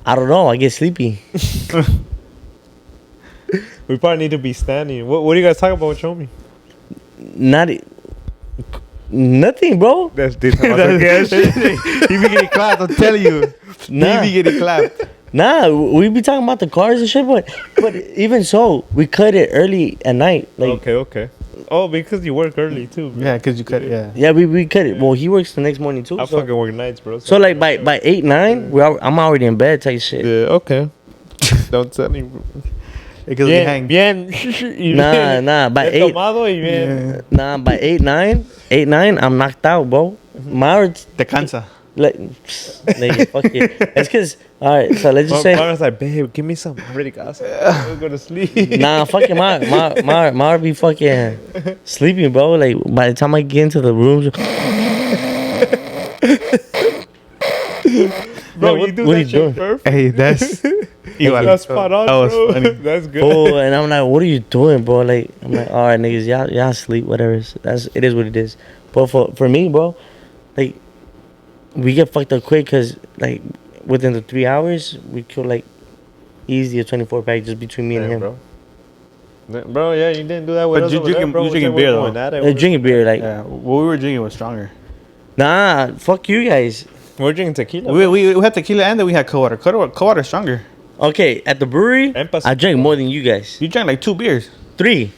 I don't know. I get sleepy. we probably need to be standing. What do you guys talk about with Chomi? Nothing, bro. That's He be getting clapped, I'm telling you. Nah. He be getting clapped. Nah, we be talking about the cars and shit, but even so, we cut it early at night. Like, Okay. Oh, because you work early too, bro. Yeah, because you cut it, yeah. yeah, we cut it. Well, he works the next morning too. I fucking work nights, bro. So like by 8, 9, I'm already in bed type shit. Yeah, okay. Don't tell me. Because we hang. Bien. Nah. By 8, nah. By 8, 9, I'm knocked out, bro. My Te cansa. like, nigga, fuck you. It's cause, all right. So let's just say, Mara's like, babe, give me some. I already got some. We'll go to sleep. nah, fucking my be fucking sleeping, bro. Like by the time I get into the rooms, Bro, what you do are that you shit doing? perfect. Hey, that's... That's spot on, That was bro. funny. That's good. oh, and I'm like, what are you doing, bro? Like, I'm like, all right, niggas, y'all sleep, whatever. It is what it is. But for me, bro, like, we get fucked up quick because, like, within the 3 hours, we kill, like, easy a 24 pack just between me and him. Bro, yeah, you didn't do that with But us you over there, bro. drinking beer, though. Drinking beer, like, what we were drinking was stronger. nah, fuck you guys. We're drinking tequila. We had tequila and then we had cold water. Cold water is stronger. Okay, at the brewery, I drank more than you guys. You drank like 2 beers. 3.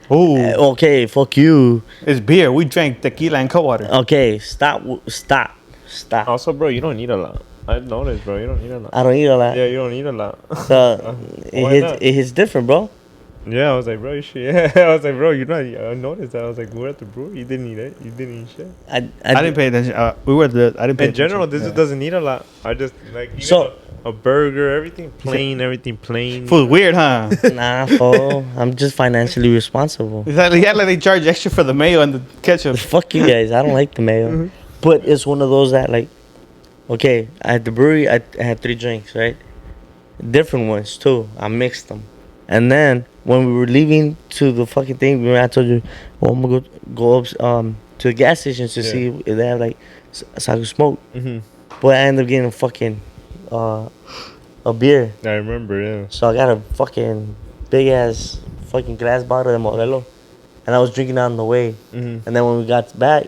Oh, Okay, fuck you. it's beer. We drank tequila and cold water. Okay, stop. Also, bro, you don't need a lot. I noticed, bro. You don't need a lot. I don't eat a lot. Yeah, you don't need a lot. It hits different, bro. Yeah, I was like, bro, you should. Yeah, I was like, bro, you're not. I noticed that. I was like, we're at the brewery. You didn't eat it. You didn't eat shit. I didn't pay attention. We were the. I didn't pay In general, attention. this doesn't need a lot. I just like a burger, everything plain. Feels weird, huh? Nah, fool. I'm just financially responsible. Exactly. Yeah, like they charge extra for the mayo and the ketchup. Fuck you guys. I don't like the mayo. But it's one of those that, like, okay, at the brewery, I had 3 drinks, right? Different ones, too. I mixed them. And then, when we were leaving to the fucking thing, remember I told you, well, I'm going to go up to the gas station to see if they have, like, so I could smoke. Mm-hmm. But I ended up getting a fucking, a beer. I remember, yeah. So I got a fucking big-ass fucking glass bottle of Modelo, and I was drinking on the way. And then when we got back,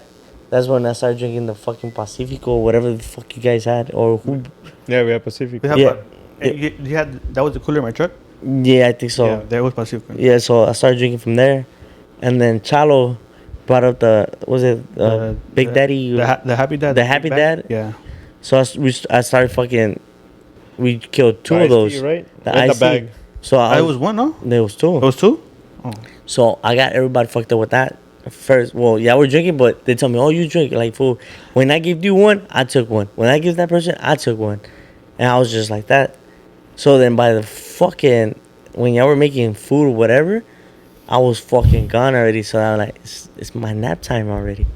that's when I started drinking the fucking Pacifico or whatever the fuck you guys had or who. Yeah, we had Pacific. You had that was the cooler in my truck. Yeah, I think so. Yeah, there was Pacifico. Yeah, so I started drinking from there, and then Chalo brought up Big Daddy, the Happy Dad, the Happy Dad. Yeah. So I started fucking. We killed two of those. Tea, right? The in the iced bag. tea. So It was one, no? There was two. It was two. Oh. So I got everybody fucked up with that. First, well, yeah, we're drinking, but they tell me, "Oh, you drink." Like, fool. When I give you one, I took one. When I give that person, I took one, and I was just like that. So then, by the fucking when y'all were making food or whatever, I was fucking gone already. So I'm like, it's my nap time already.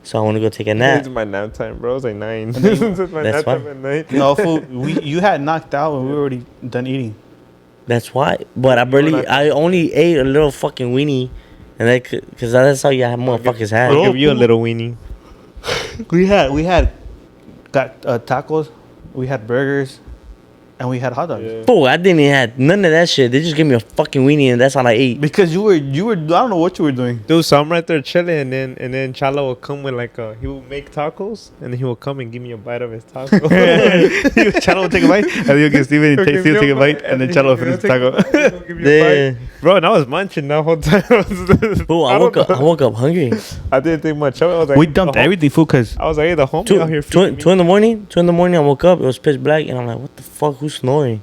So I want to go take a nap. It's my nap time, bro. It's like 9. That's nap why. time at night. No, fool. You had knocked out when we were already done eating. That's why. But I only ate a little fucking weenie, and because that's all you motherfuckers had. I'll give you a little weenie. We got tacos, we had burgers, and we had hot dogs. Yeah. Fool, I didn't even have none of that shit. They just gave me a fucking weenie, and that's all I ate. Because you were. I don't know what you were doing. Dude, so I'm right there chilling, and then Chala will come with he will make tacos, and then he will come and give me a bite of his taco. Chalo will take a bite, and then you'll get Steven and Steven take a bite, and then Chalo will finish the taco. Yeah. Bro, and I was munching that whole time. Fool, I woke up hungry. I didn't think much of it. I was like, We dumped everything, fool, because I was like, hey, the homie out here feeding me. 2 in the morning. 2 in the morning, I woke up. It was pitch black, and I'm like, what the fuck? Who's snoring?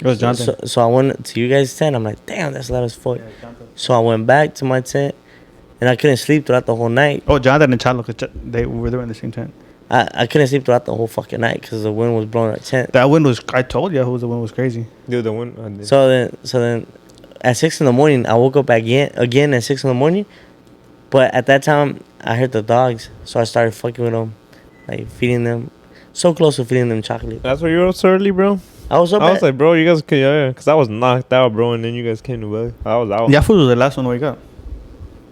it was Jonathan. So I went to you guys' tent. I'm like, damn, that's loud as fuck. So I went back to my tent, and I couldn't sleep throughout the whole night. Oh, Jonathan and Chalo, because they were there in the same tent. I couldn't sleep throughout the whole fucking night because the wind was blowing our tent. That wind was. I told you, the wind was crazy. Dude, the one. So then, at 6 in the morning, I woke up again at 6 in the morning. But at that time, I heard the dogs, so I started fucking with them, like feeding them. So close to feeding them chocolate. That's why you were so early, bro? I was up. I was like, bro, you guys could, yeah, because I was knocked out, bro, and then you guys came to bed. I was out. Yeah, food was the last one to wake up.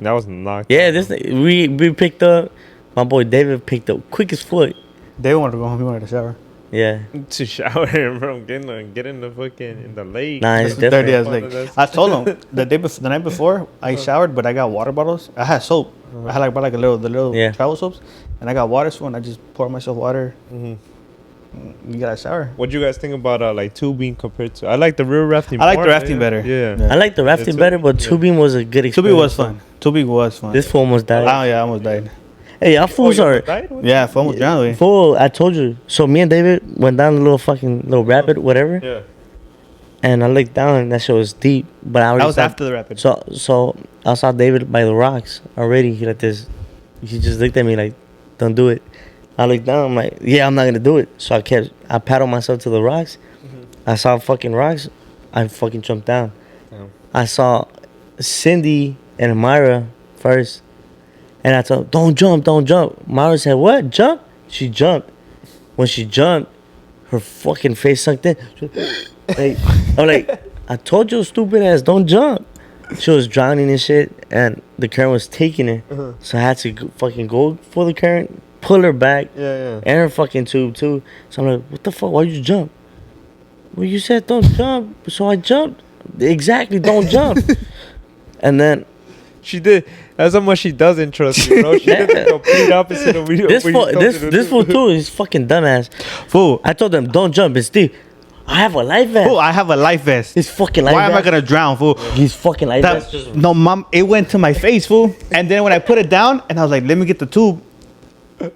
That was knocked yeah, out. we picked up. My boy David picked up quick as fuck. They wanted to go home. He wanted to shower. Yeah. To shower, bro. Get in the fucking in the lake. Nah, it's Dirty different. as lake. I told him the night before I showered, but I got water bottles. I had soap. I had bought the little travel soaps, and I got water, so and I just poured myself water. You gotta shower. What do you guys think about tubing compared to? I like the river rafting. I like the rafting better. Yeah. I like the rafting better, but tubing was a good experience. Tubing was fun. This fool almost died. Oh yeah, I almost died. Hey, y'all fools are. Yeah, I almost drowned. Fool, I told you. So me and David went down a little rapid, whatever. Yeah. And I looked down, and that shit was deep. But I was after the rapid. So I saw David by the rocks already. He just looked at me like, "Don't do it." I looked down. I'm like, "Yeah, I'm not gonna do it." So I paddled myself to the rocks. I saw fucking rocks. I fucking jumped down. Damn. I saw Cindy and Myra first, and I told, "Don't jump." Myra said, "What? Jump?" She jumped. When she jumped, her fucking face sunk in. I'm like, "I told you, stupid ass, don't jump." She was drowning and shit, and the current was taking her. So I had to fucking go for the current, pull her back, and her fucking tube too. So I'm like, "What the fuck? Why you jump?" "Well, you said don't jump, so I jumped." "Exactly, don't jump." And then she did. That's how much she doesn't trust you, bro. She did the complete opposite of video. This fool too is fucking dumbass. Fool. I told them don't jump. It's Steve. I have a life vest. Fool, I have a life vest. His fucking life Why vest. am I gonna drown, fool? His fucking life vest. Just... No, mom, it went to my face, fool. And then when I put it down, and I was like, let me get the tube.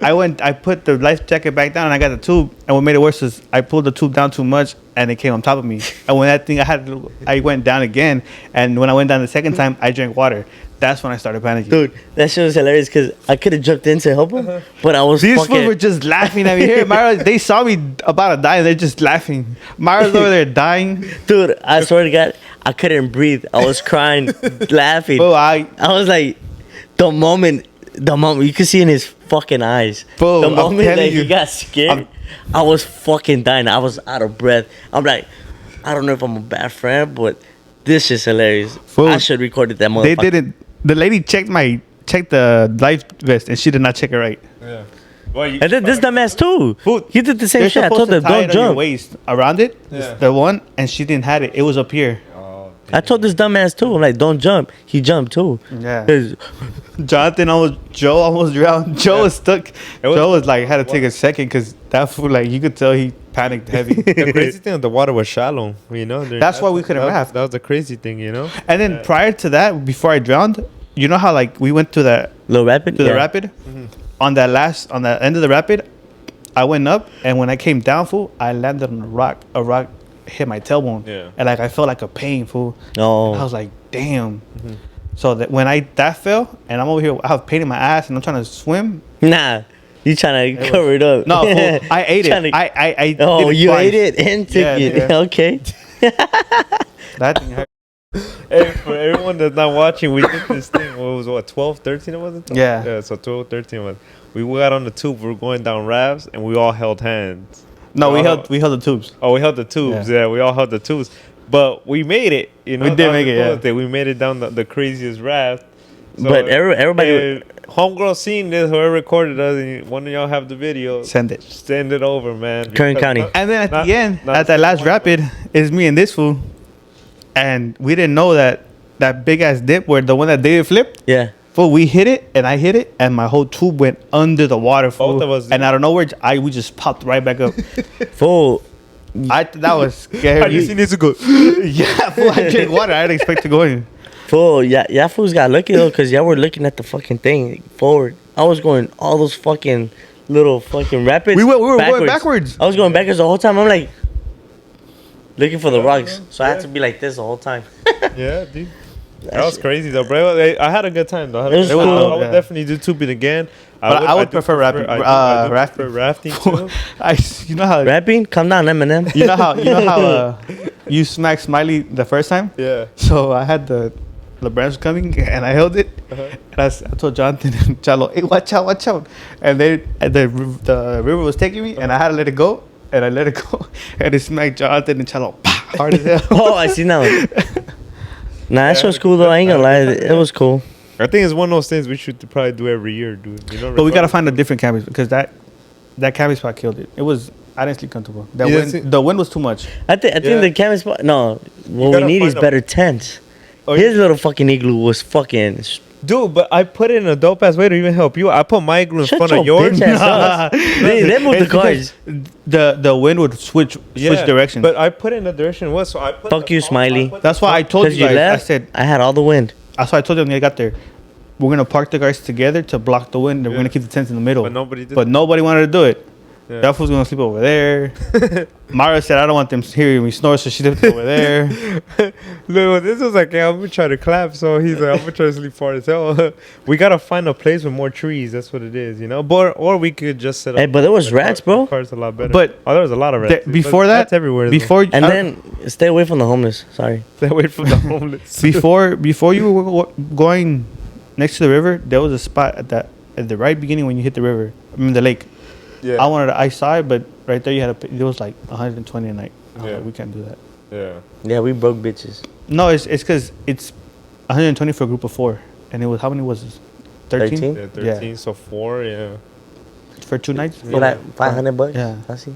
I put the life jacket back down, and I got the tube. And what made it worse is I pulled the tube down too much, and it came on top of me. And when that thing, I went down again. And when I went down the second time, I drank water. That's when I started panicking. Dude, that shit was hilarious because I could have jumped in to help him, but I was These fucking... fools were just laughing at me here. Myra, they saw me about to die, and they're just laughing. Myra's over there dying. Dude, I swear to God, I couldn't breathe. I was crying, laughing. Bro, I was like, the moment you could see in his fucking eyes. Bro, the moment that you, he got scared, I was fucking dying. I was out of breath. I'm like, I don't know if I'm a bad friend, but this is hilarious. Fool, I should record it that motherfucker. They didn't. The lady checked the life vest, and she did not check it right. Yeah. Well, And then this dumbass too. Fool, He did the same shit. I told them them don't Your jump. waist around it, Yeah. the one, and she didn't have it. It was up here. Oh, I told this dumbass too. I'm like, don't jump. He jumped too. Yeah. Joe almost drowned. Joe was stuck. Joe was like, had to take a second because that fool, like, you could tell he panicked heavy. The crazy thing, the water was shallow, you know. That's why we couldn't raft. That was the crazy thing, you know. And then prior to that, before I drowned, you know how like we went to that little rapid, the rapid. Mm-hmm. On that end of the rapid, I went up, and when I came down, fool, I landed on a rock. A rock hit my tailbone, and like I felt like a pain, fool. Oh, and I was like, damn. Mm-hmm. So that when that fell, and I'm over here, I have pain in my ass, and I'm trying to swim. Nah, you trying to cover it up? No, fool, I ate it. I oh, did it you twice. ate it and took it. Yeah. Okay. That thing hurt. Hey, for everyone that's not watching, we did this thing. What was 12, 13 it wasn't? Yeah. So 12, 13 was. We got on the tube. We were going down rafts, and we all held hands. No, we held the tubes. Oh, we held the tubes. Yeah, we all held the tubes. But we made it. You know, we did make it. Yeah, we made it down the craziest raft. So but everybody, homegirl seen this. Whoever recorded us, and one of y'all have the video. Send it over, man. Kern County. And then at the end, at that last rapid, it's me and this fool. And we didn't know that big ass dip where the one that David flipped. Yeah. Fool, we hit it and I hit it and my whole tube went under the water. Fool. Both of us did. And out of nowhere, we just popped right back up. Fool. That was scary. You seen this go? Yeah, fool. I drank water. I didn't expect to go in. Fool, yeah, fools got lucky though, cause y'all were looking at the fucking thing forward. I was going all those fucking little fucking rapids. We were going backwards. I was going backwards the whole time. I'm like looking for the rocks, so I had to be like this the whole time. Yeah, dude. That was crazy though, bro. I had a good time though. I would definitely do tubing again. I would prefer rafting. Rafting too. You know how rapping? Come down, Eminem. You know how you smacked Smiley the first time? Yeah. So I had the branch coming and I held it, and I told Jonathan and Chalo, "Hey, watch out!" And then the river was taking me, and I had to let it go, and I let it go, and it smacked Jonathan and Chalo hard as hell. Oh, I see now. Nah, that was cool though. I ain't gonna lie, it was cool. I think it's one of those things we should probably do every year, dude. You know, but we gotta find a different camping because that camping spot killed it. It was honestly comfortable. The wind was too much. I think the camping spot. No, what we need is better tents. His little fucking igloo was fucking. Dude, but I put it in a dope ass way to even help you. I put my igloo in front of yours. They moved the cars. The wind would switch directions. But I put it in the direction it was, so I put. Fuck you, Smiley. That's why I told you guys. Left, I said I had all the wind. That's why I told them when I got there. We're gonna park the cars together to block the wind, and we're gonna keep the tents in the middle. But nobody did. But nobody wanted to do it. Yeah. That fool's gonna sleep over there. Mara said, "I don't want them hearing me snore," so she slept over there. Look, this was like, yeah, I'm gonna try to clap. So he's like, I'm gonna try to sleep far as hell. We gotta find a place with more trees. That's what it is, you know. Or we could just set up. Hey, but there was rats, bro. Cars a lot better. But there was a lot of rats. Before that, that's everywhere. Then stay away from the homeless. Sorry. Stay away from the homeless. before you were going next to the river, there was a spot at the right beginning when you hit the river. I mean the lake. Yeah. I saw it, but right there it was like 120 a night. Like, we can't do that. Yeah. Yeah, we broke bitches. No, it's because it's 120 for a group of 4, and it was how many was it? 13? Yeah, 13. Yeah. So 4, yeah. For 2 nights. For like $500. Yeah. I see.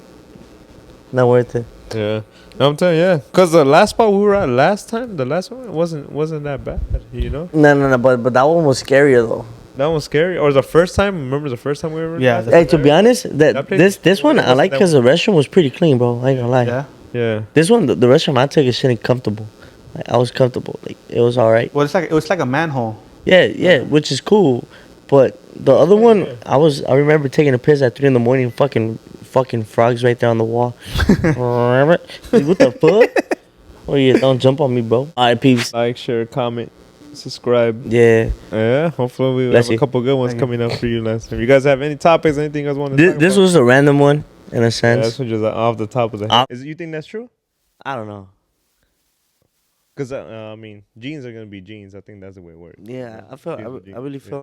Not worth it. Yeah. No, I'm telling you, yeah. Because the last spot we were at last time, the last one wasn't that bad, you know. No. But that one was scarier though. That was scary. Or the first time? Remember the first time we were? Yeah. Hey, to be honest, this one I like because the restroom was pretty clean, bro. I ain't gonna lie. Yeah. Yeah. This one, the restroom I took is shitting comfortable. Like, I was comfortable. Like it was all right. Well, it was like a manhole. Yeah, which is cool. But the other one, I remember taking a piss at 3 a.m. Fucking frogs right there on the wall. Like, what the fuck? Oh yeah, don't jump on me, bro. All right, peeps. Like, share, comment, subscribe. Yeah. Yeah. Hopefully we have a couple good ones coming up for you, Lance. If you guys have any topics, anything you guys want to talk about. This was a random one in a sense. Yeah, this one just off the top of the head. You think that's true? I don't know. Because I mean, jeans are gonna be jeans. I think that's the way it works. Yeah, I really feel.